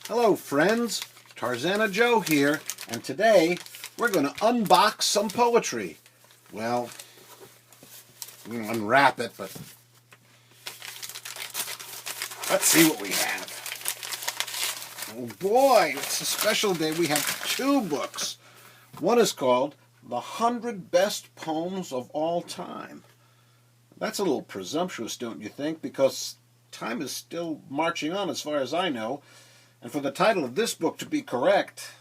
Hello friends, Tarzana Joe here, and today we're going to unbox some poetry. Well, I'm going to unwrap it, but let's see what we have. Oh boy, it's a special day. We have two books. One is called The 100 Best Poems of All Time. That's a little presumptuous, don't you think? Because time is still marching on as far as I know. And for the title of this book to be correct,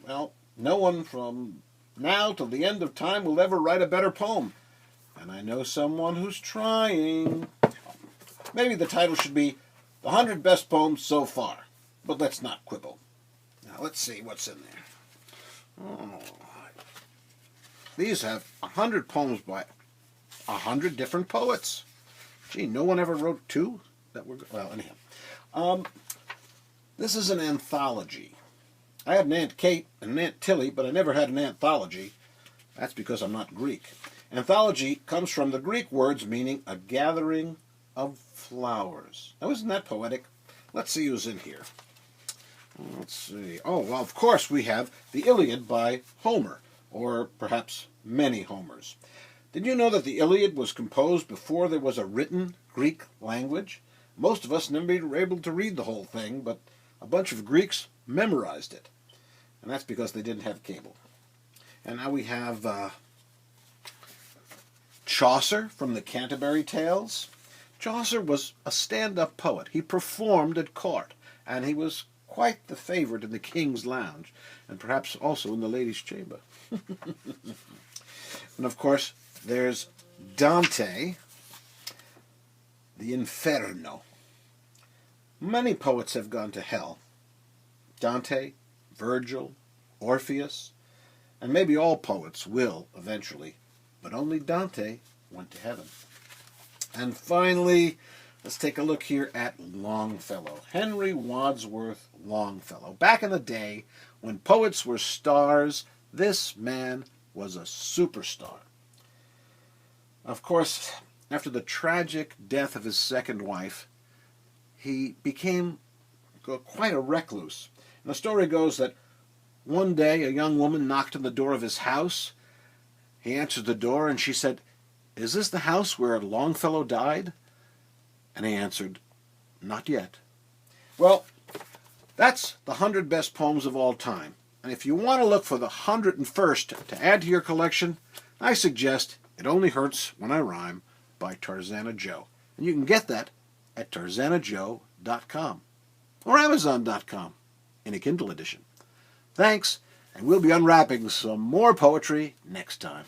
well, no one from now till the end of time will ever write a better poem. And I know someone who's trying. Maybe the title should be The 100 Best Poems So Far. But let's not quibble. Now let's see what's in there. Oh, these have 100 poems by 100 different poets. Gee, no one ever wrote two? Well, anyhow. This is an anthology. I had an Aunt Kate and an Aunt Tilly, but I never had an anthology. That's because I'm not Greek. Anthology comes from the Greek words meaning a gathering of flowers. Now, isn't that poetic? Let's see who's in here. Let's see. Oh, well, of course we have the Iliad by Homer, or perhaps many Homers. Did you know that the Iliad was composed before there was a written Greek language? Most of us never were able to read the whole thing, but a bunch of Greeks memorized it. And that's because they didn't have cable. And now we have Chaucer from the Canterbury Tales. Chaucer was a stand-up poet. He performed at court, and he was quite the favorite in the king's lounge, and perhaps also in the ladies' chamber. And of course, there's Dante, the Inferno. Many poets have gone to hell. Dante, Virgil, Orpheus, and maybe all poets will eventually, but only Dante went to heaven. And finally, let's take a look here at Longfellow, Henry Wadsworth Longfellow. Back in the day, when poets were stars, this man was a superstar. Of course, after the tragic death of his second wife, he became quite a recluse. And the story goes that one day a young woman knocked on the door of his house. He answered the door and she said, "Is this the house where Longfellow died?" And he answered, "Not yet." Well, that's the 100 best poems of all time. And if you want to look for the 101st to add to your collection, I suggest It Only Hurts When I Rhyme by Tarzana Joe. And you can get that at tarzanajoe.com or amazon.com in a Kindle edition. Thanks, and we'll be unwrapping some more poetry next time.